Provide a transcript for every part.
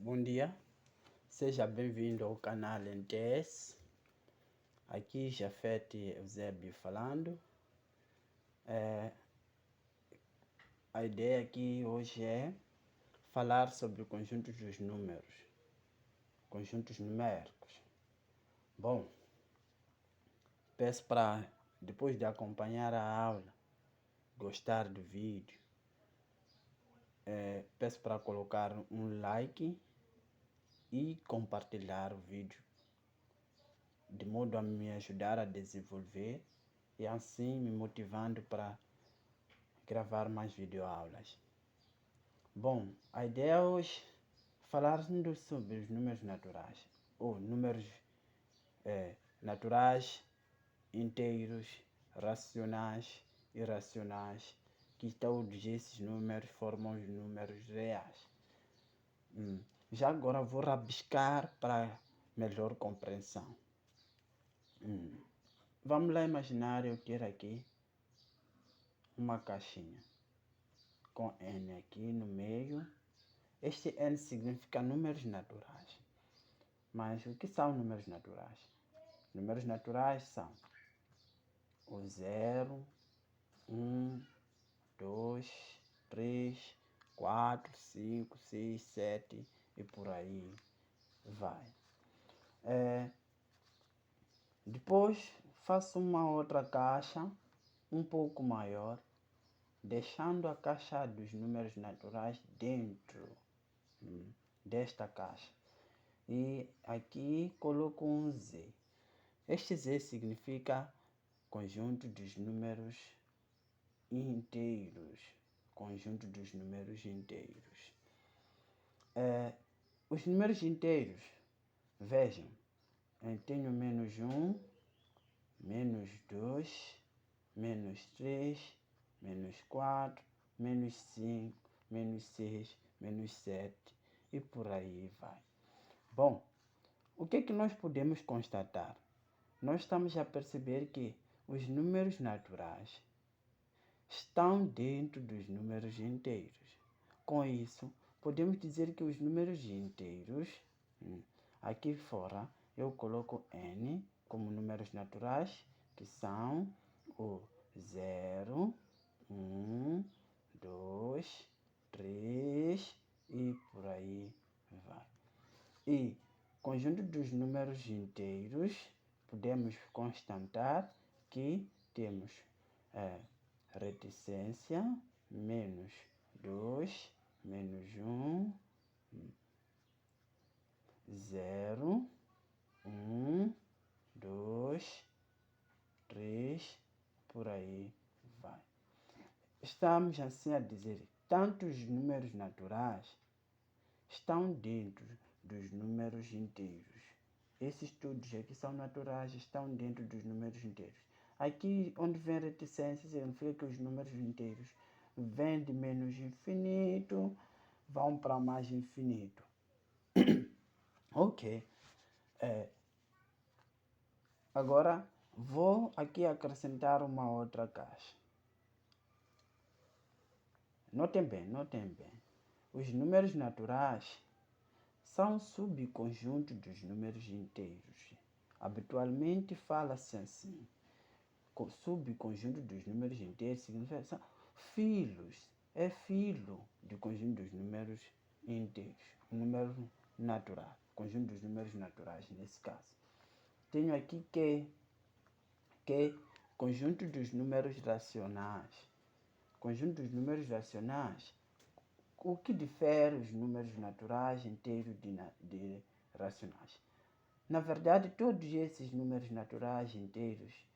Bom dia, seja bem-vindo ao canal NTS. Aqui Jafete Eusébio falando. A ideia aqui hoje é falar sobre o conjunto dos números, conjuntos numéricos. Bom, peço para, depois de acompanhar a aula, gostar do vídeo, peço para colocar um like e compartilhar o vídeo, de modo a me ajudar a desenvolver e assim me motivando para gravar mais videoaulas. Bom, a ideia hoje é falar sobre os números naturais, ou números naturais, inteiros, racionais, irracionais, que todos esses números formam os números reais. Já agora vou rabiscar para melhor compreensão. Vamos lá imaginar eu ter aqui uma caixinha com N aqui no meio. Este N significa números naturais. Mas o que são números naturais? Números naturais são o 0, 1, 2, 3, 4, 5, 6, 7 e por aí vai. Depois faço uma outra caixa um pouco maior, deixando a caixa dos números naturais dentro desta caixa. E aqui coloco um Z. Este Z significa conjunto dos números inteiros. Conjunto dos números inteiros. Os números inteiros, vejam, eu tenho menos 1, menos 2, menos 3, menos 4, menos 5, menos 6, menos 7 e por aí vai. Bom, o que é que nós podemos constatar? Nós estamos a perceber que os números naturais estão dentro dos números inteiros. Com isso, podemos dizer que os números inteiros, aqui fora, eu coloco N como números naturais, que são o 0, 1, 2, 3 e por aí vai. E conjunto dos números inteiros, podemos constatar que temos reticência, menos 2, menos 1, 0, 1, 2, 3, por aí vai. Estamos assim a dizer, tanto os números naturais estão dentro dos números inteiros. Esses todos aqui são naturais, estão dentro dos números inteiros. Aqui onde vem reticência significa que os números inteiros vêm de menos infinito, vão para mais infinito. Ok. Agora vou aqui acrescentar uma outra caixa. Notem bem. Os números naturais são subconjuntos dos números inteiros. Habitualmente fala-se assim. Subconjunto dos números inteiros significa são filhos. É filho do conjunto dos números inteiros. Número natural. Conjunto dos números naturais, nesse caso. Tenho aqui que conjunto dos números racionais. Conjunto dos números racionais. O que difere os números naturais inteiros de racionais? Na verdade, todos esses números naturais inteiros,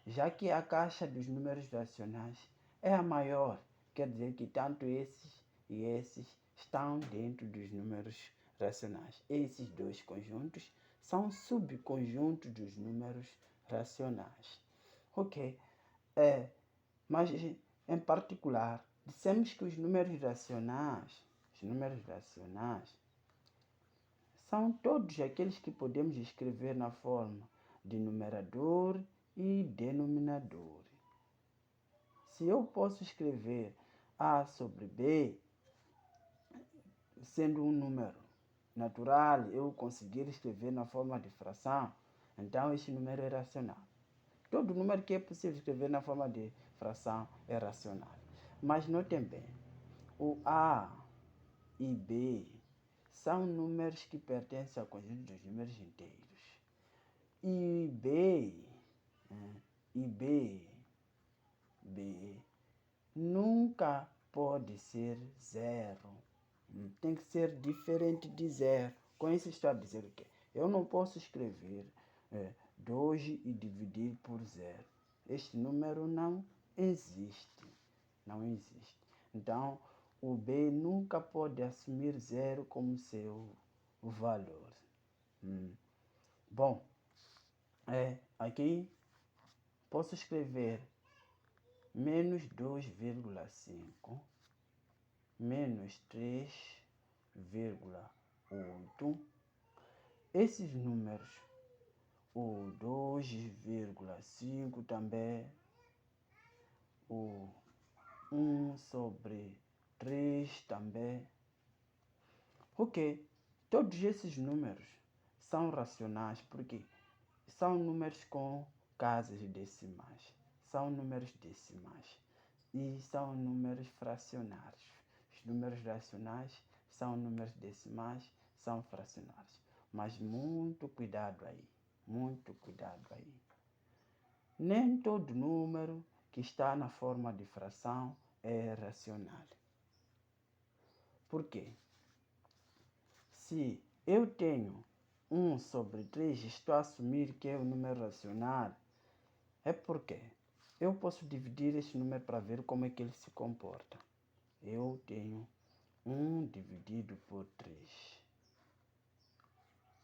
já que a caixa dos números racionais é a maior, quer dizer que tanto esses e esses estão dentro dos números racionais. Esses dois conjuntos são subconjuntos dos números racionais. Ok? Mas, em particular, dissemos que os números racionais são todos aqueles que podemos escrever na forma de numerador e denominador. Se eu posso escrever A sobre B, sendo um número, natural eu conseguir escrever na forma de fração, então este número é racional. Todo número que é possível escrever na forma de fração é racional. Mas notem bem, o A e B são números que pertencem ao conjunto dos números inteiros. E B nunca pode ser zero. Tem que ser diferente de zero. Com isso estou a dizer o quê? Eu não posso escrever 2 e dividir por zero. Este número não existe. Não existe. Então, o B nunca pode assumir zero como seu valor. Bom, aqui posso escrever menos 2,5 menos 3,8. Esses números, o 2,5 também, o 1 sobre 3 também. Ok, todos esses números são racionais porque são números com casas decimais, são números decimais e são números fracionários. Os números racionais são números decimais, são fracionários. Mas muito cuidado aí, muito cuidado aí. Nem todo número que está na forma de fração é racional. Por quê? Se eu tenho 1 sobre 3 e estou a assumir que é um número racional, é porque eu posso dividir esse número para ver como é que ele se comporta. Eu tenho 1 dividido por 3.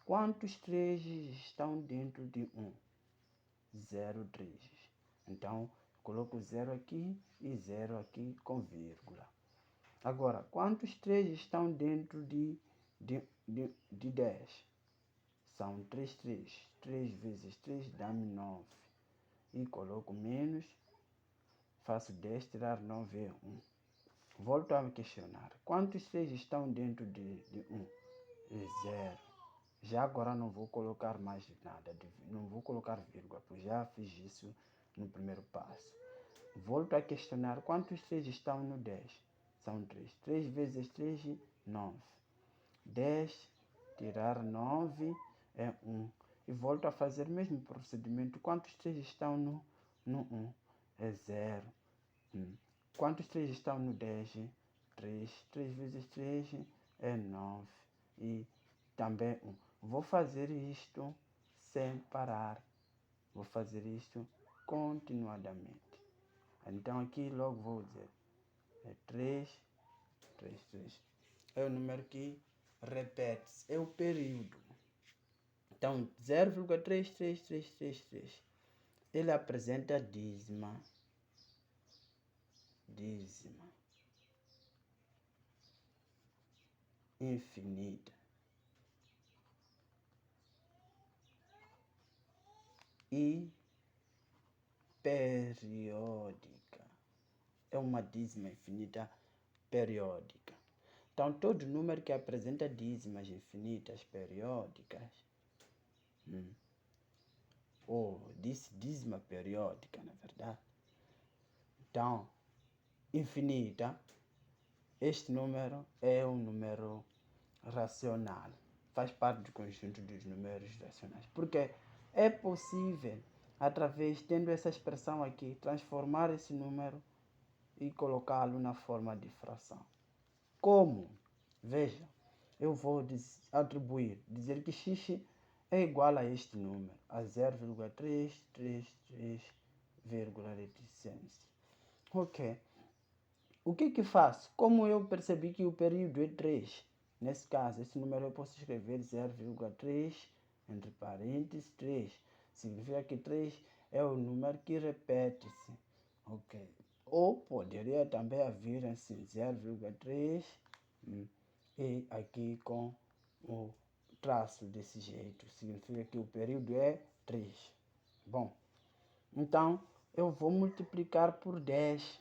Quantos 3 estão dentro de 1? 0 3. Então, coloco 0 aqui e 0 aqui com vírgula. Agora, quantos 3 estão dentro de 10? São 3 3. 3 vezes 3 dá-me 9. E coloco menos, faço 10 tirar 9 é 1. Volto a me questionar. Quantos 3 estão dentro de 1? É 0. Já agora não vou colocar mais nada, não vou colocar vírgula, pois já fiz isso no primeiro passo. Volto a questionar. Quantos 3 estão no 10? São 3. 3 vezes 3, 9. 10 tirar 9 é 1. E volto a fazer o mesmo procedimento. Quantos 3 estão no 1? É 0. Quantos 3 estão no 10? 3. 3 vezes 3 é 9. E também 1. Vou fazer isto sem parar. Vou fazer isto continuadamente. Então aqui logo vou dizer. É 3, 3, 3. É o número que repete-se. É o período. Então, 0,33333. Ele apresenta dízima. Dízima. Infinita. E periódica. É uma dízima infinita periódica. Então, todo número que apresenta dízimas infinitas periódicas, ou dízima periódica, na verdade. Então, infinita, este número é um número racional. Faz parte do conjunto dos números racionais. Porque é possível, tendo essa expressão aqui, transformar esse número e colocá-lo na forma de fração. Como? Veja, eu vou dizer que x é igual a este número, a 0,333, reticência. Ok. O que faço? Como eu percebi que o período é 3, nesse caso, esse número eu posso escrever 0,3, entre parênteses, 3. Significa que 3 é o número que repete-se. Ok. Ou poderia também haver assim, 0,3 e aqui com o traço desse jeito. Significa que o período é 3. Bom, então eu vou multiplicar por 10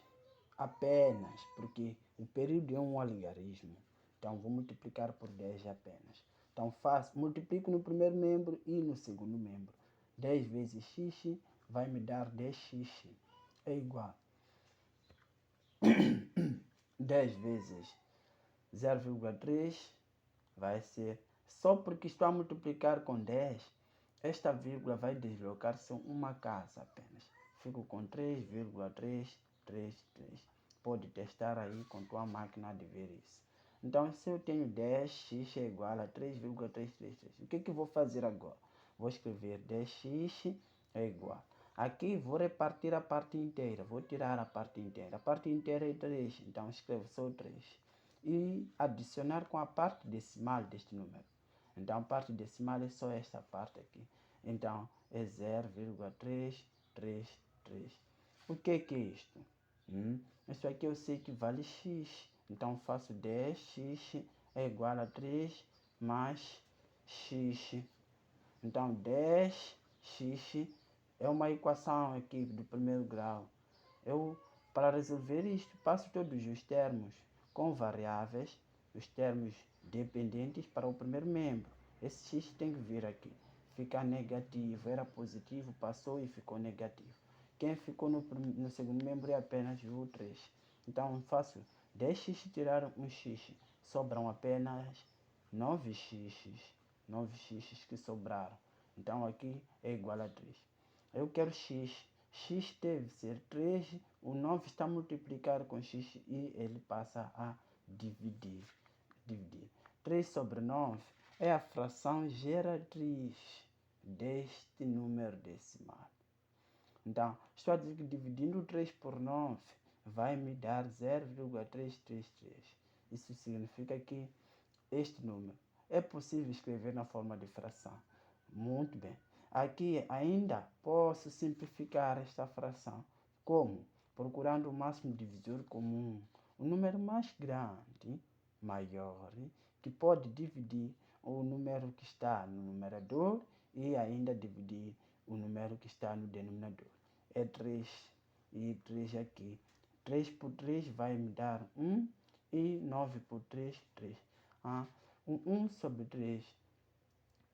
apenas, porque o período é um algarismo. Então vou multiplicar por 10 apenas. Então faço, multiplico no primeiro membro e no segundo membro. 10 vezes x vai me dar 10x. É igual 10 vezes 0,3 vai ser, só porque estou a multiplicar com 10, esta vírgula vai deslocar-se uma casa apenas. Fico com 3,333. Pode testar aí com tua máquina de ver isso. Então, se eu tenho 10x é igual a 3,333. O que eu vou fazer agora? Vou escrever 10x é igual. Aqui vou repartir a parte inteira. Vou tirar a parte inteira. A parte inteira é 3. Então, escrevo só 3. E adicionar com a parte decimal deste número. Então, a parte decimal é só esta parte aqui. Então, é 0,333. O que é isto? Isso aqui eu sei que vale x. Então, faço 10x é igual a 3 mais x. Então, 10x é uma equação aqui do primeiro grau. Eu, para resolver isto, passo todos os termos com variáveis, os termos dependentes para o primeiro membro. Esse x tem que vir aqui. Fica negativo, era positivo, passou e ficou negativo. Quem ficou no segundo membro é apenas o 3. Então faço 10x tirar um x, sobram apenas 9x. 9x que sobraram. Então aqui é igual a 3. Eu quero x. X deve ser 3, o 9 está multiplicado com x e ele passa a dividir. 3 sobre 9 é a fração geratriz deste número decimal. Então, estou a dizer que dividindo 3 por 9 vai me dar 0,333. Isso significa que este número é possível escrever na forma de fração. Muito bem. Aqui ainda posso simplificar esta fração. Como? Procurando o máximo divisor comum. O número mais grande, maior, que pode dividir o número que está no numerador e ainda dividir o número que está no denominador. É 3. E 3 aqui. 3 por 3 vai me dar 1 e 9 por 3, 3. O 1 sobre 3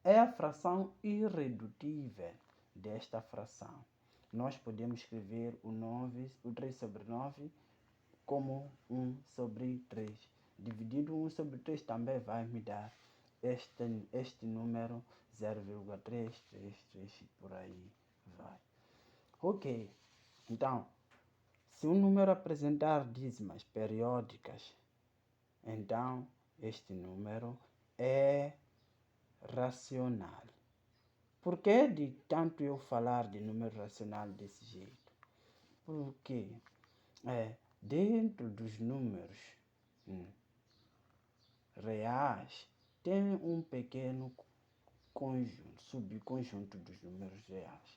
é a fração irredutível desta fração. Nós podemos escrever o 3 sobre 9 como 1 sobre 3. Dividido 1 sobre 3 também vai me dar este número 0,333 por aí vai. Ok, então, se um número apresentar dízimas periódicas, então este número é racional. Por que de tanto eu falar de número racional desse jeito? Porque dentro dos números reais tem um pequeno conjunto, subconjunto dos números reais.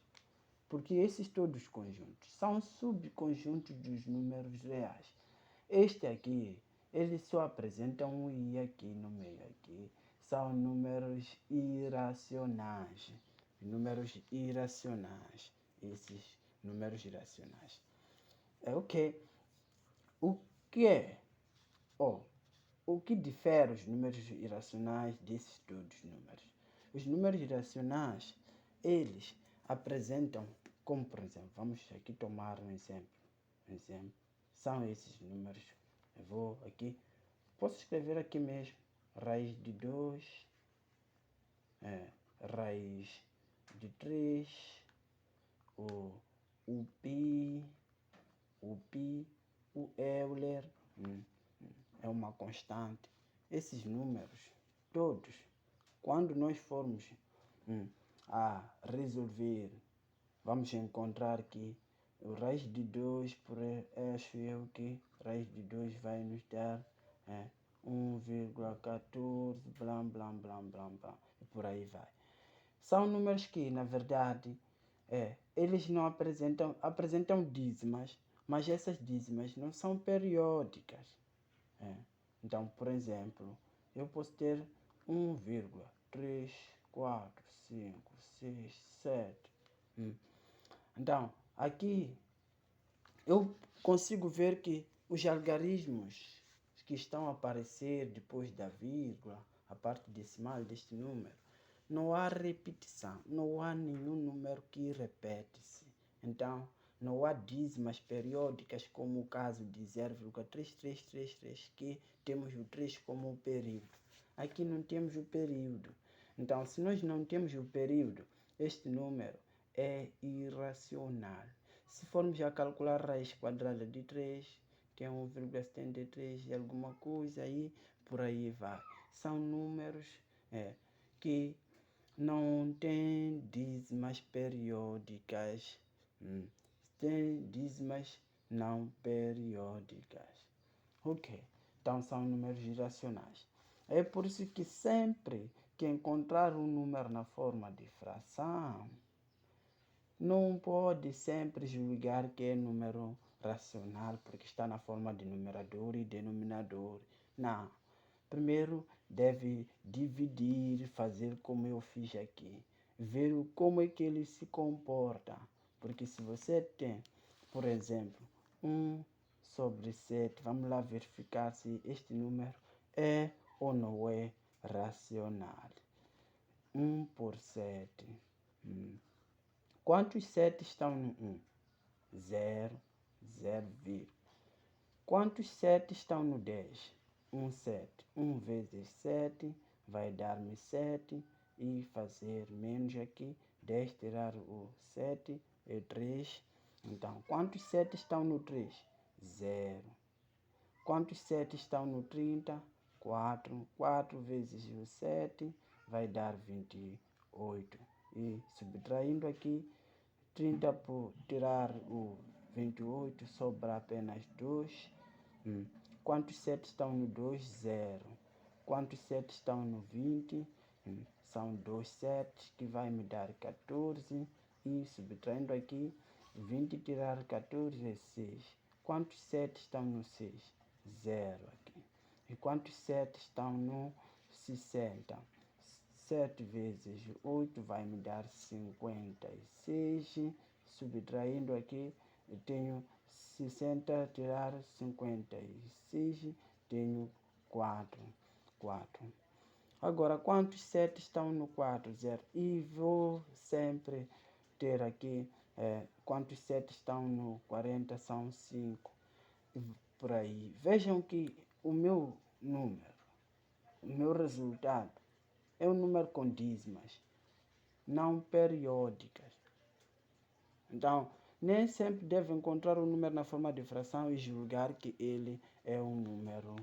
Porque esses todos conjuntos são subconjuntos dos números reais. Este aqui, ele só apresenta um i aqui no meio aqui. São números irracionais. Números irracionais. Esses números irracionais. O que é? O que difere os números irracionais desses todos números? Os números irracionais, eles apresentam, como por exemplo, vamos aqui tomar um exemplo. São esses números. Eu vou aqui, posso escrever aqui mesmo, raiz de 2, raiz de 3, o pi, o Euler, é uma constante. Esses números, todos, quando nós formos a resolver, vamos encontrar que o raiz de 2, acho eu que raiz de 2 vai nos dar 1,14, blá, blá, blá, blá, blá, e por aí vai. São números que, na verdade, eles não apresentam dízimas, mas essas dízimas não são periódicas. Então, por exemplo, eu posso ter 1,3, 4, 5, 6, 7. Então, aqui eu consigo ver que os algarismos que estão a aparecer depois da vírgula, a parte decimal deste número, não há repetição, não há nenhum número que repete-se. Então, não há dízimas periódicas, como o caso de 0,3333, que temos o 3 como o período. Aqui não temos o período. Então, se nós não temos o período, este número é irracional. Se formos a calcular a raiz quadrada de 3, que é 1,73 e alguma coisa, aí por aí vai. São números que não têm dízimas periódicas. Tem dízimas não periódicas. Ok, então são números irracionais. É por isso que sempre que encontrar um número na forma de fração, não pode sempre julgar que é número racional, porque está na forma de numerador e denominador. Não. Primeiro deve dividir, fazer como eu fiz aqui. Ver como é que ele se comporta. Porque se você tem, por exemplo, 1 sobre 7, vamos lá verificar se este número é ou não é racional. 1 por 7. Quantos 7 estão no 1? 0, 0, quantos 7 estão no 10? 7. 1 vezes 7 vai dar-me 7 e fazer menos aqui. 10 tirar o 7 é 3. Então, quantos 7 estão no 3? 0. Quantos 7 estão no 30? 4. 4 vezes o 7 vai dar 28. E subtraindo aqui, 30 por tirar o 28, sobra apenas 2. Quantos 7 estão no 2? 0. Quantos 7 estão no 20? São 2 7 que vai me dar 14. E subtraindo aqui, 20 tirar 14 é 6. Quantos 7 estão no 6? 0 aqui. E quantos 7 estão no 60? 7 vezes 8 vai me dar 56. Subtraindo aqui, eu tenho 60 tirar 56, tenho 4. Agora, quantos 7 estão no 4? 0. E vou sempre ter aqui, quantos 7 estão no 40? São 5. Por aí. Vejam que o meu número, o meu resultado, é um número com dízimas, não periódicas. Então, nem sempre deve encontrar um número na forma de fração e julgar que ele é um número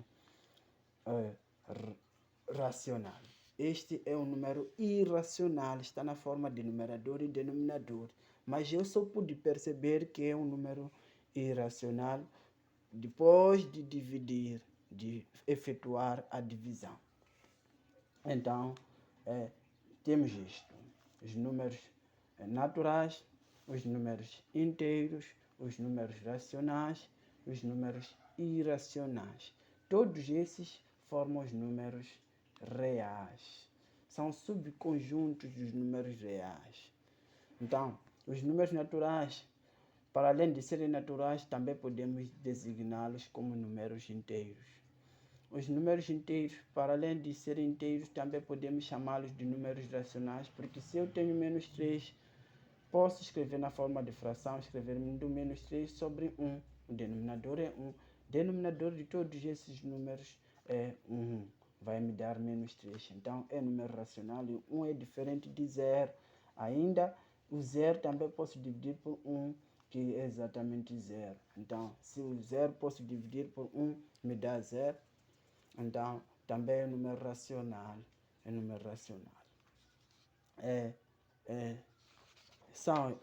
racional. Este é um número irracional, está na forma de numerador e denominador. Mas eu só pude perceber que é um número irracional depois de dividir, de efetuar a divisão. Então, temos isto: os números naturais, os números inteiros, os números racionais, os números irracionais. Todos esses formam os números reais. São subconjuntos dos números reais. Então, os números naturais, para além de serem naturais, também podemos designá-los como números inteiros. Os números inteiros, para além de serem inteiros, também podemos chamá-los de números racionais, porque se eu tenho menos 3, posso escrever na forma de fração, escrever menos 3 sobre 1. O denominador é 1. O denominador de todos esses números é 1. Vai me dar menos 3. Então, é número racional e 1 é diferente de 0. Ainda, o 0 também posso dividir por 1, que é exatamente 0. Então, se o 0 posso dividir por 1, me dá 0. Então, também é número racional. É número racional. É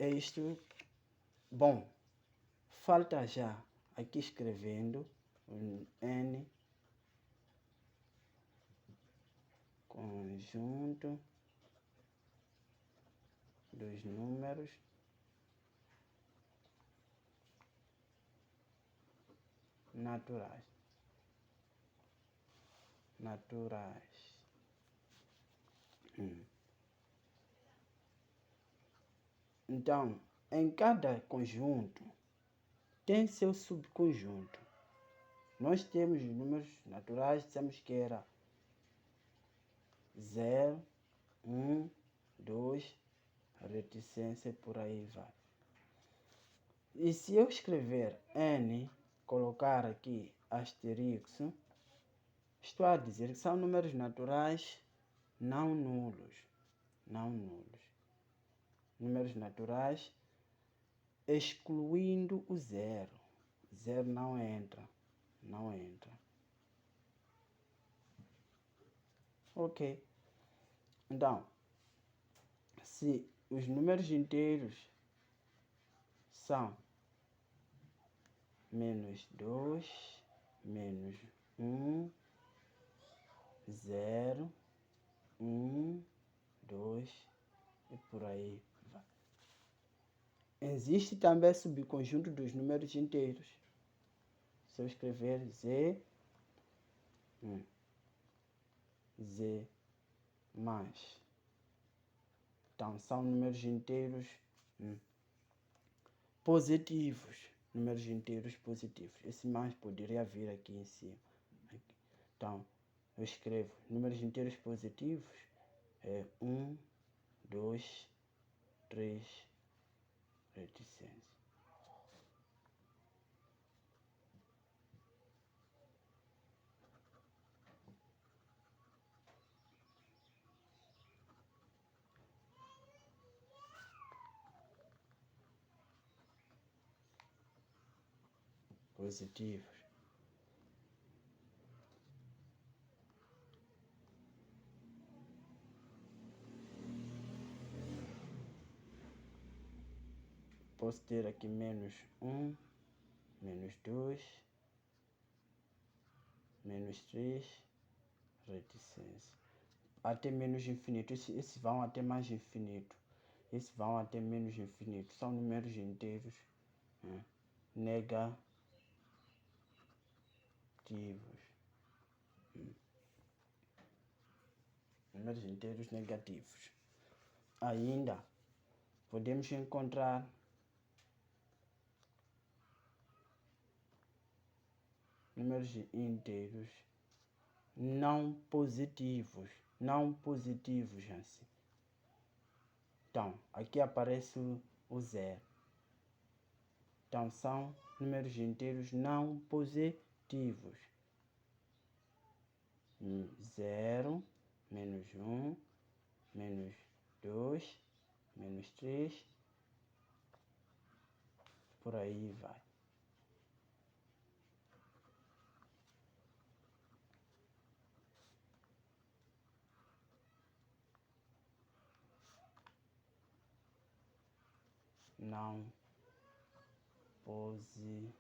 isto. Bom, falta já aqui escrevendo um N conjunto dos números naturais. Então, em cada conjunto tem seu subconjunto. Nós temos os números naturais, dissemos que era 0, 1, 2, reticência e por aí vai. E se eu escrever N, colocar aqui asterisco, estou a dizer que são números naturais não nulos. Não nulos. Números naturais excluindo o 0. 0 não entra. Não entra. Ok. Então, se os números inteiros são -2, -1, 0, 1, 2 e por aí vai. Existe também subconjunto dos números inteiros. Se eu escrever Z, Z mais. Então, são números inteiros positivos. Números inteiros positivos. Esse mais poderia vir aqui em cima. Então, eu escrevo números inteiros positivos. 1, 2, 3, reticência. Positivos. Posso ter aqui -1, -2, -3, reticência. Até menos infinito. Esses vão até mais infinito. Esses vão até menos infinito. São números inteiros negativos. Números inteiros negativos. Ainda podemos encontrar números inteiros não positivos. Não positivos assim. Então, aqui aparece o 0. Então, são números inteiros não positivos. 0, -1, -2, -3, por aí vai. Não positivos.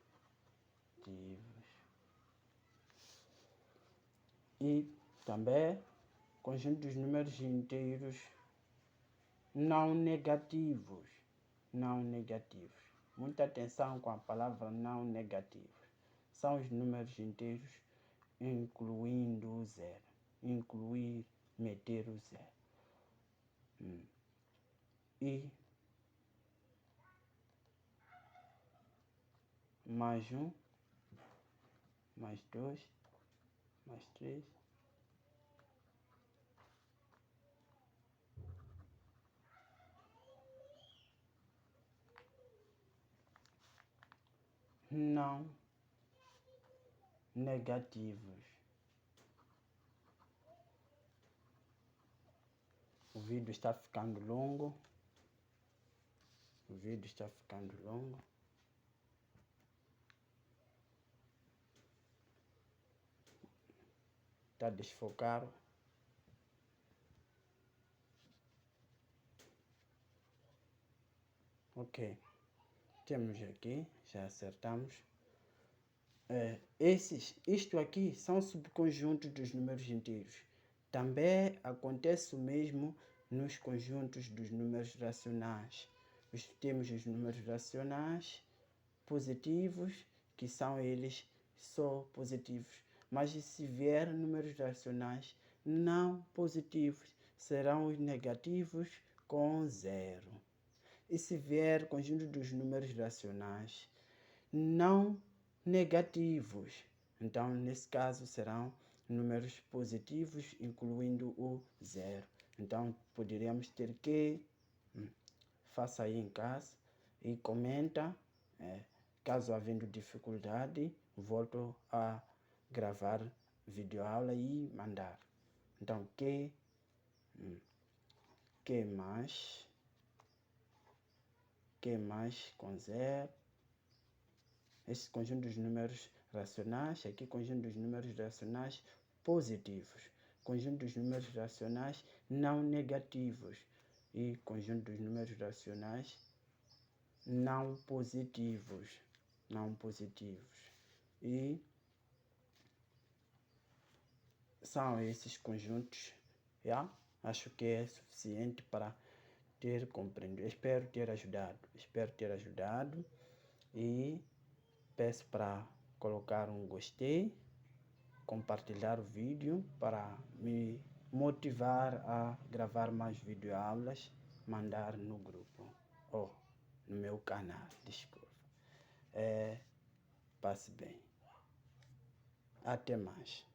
E também conjunto dos números inteiros não negativos. Não negativos. Muita atenção com a palavra não negativos. São os números inteiros incluindo o 0. Incluir, meter o 0. E mais 1, mais 2, mais 3. Não negativos. O vídeo está ficando longo. O vídeo está ficando longo. Está desfocado. Ok. Temos aqui, já acertamos. Isto aqui são subconjuntos dos números inteiros. Também acontece o mesmo nos conjuntos dos números racionais. Temos os números racionais positivos, que são eles só positivos. Mas se vier números racionais não positivos, serão os negativos com 0. E se vier conjunto dos números racionais não negativos, então nesse caso serão números positivos, incluindo o 0. Então, poderíamos ter que, faça aí em casa e comenta. Caso havendo dificuldade, volto a gravar videoaula e mandar. Então, que mais com 0. Esse conjunto dos números racionais, aqui conjunto dos números racionais positivos, conjunto dos números racionais não negativos e conjunto dos números racionais não positivos. E são esses conjuntos. Acho que é suficiente para ter compreendido. Espero ter ajudado e peço para colocar um gostei, compartilhar o vídeo para me motivar a gravar mais videoaulas, mandar no grupo, no meu canal, desculpa. Passe bem. Até mais.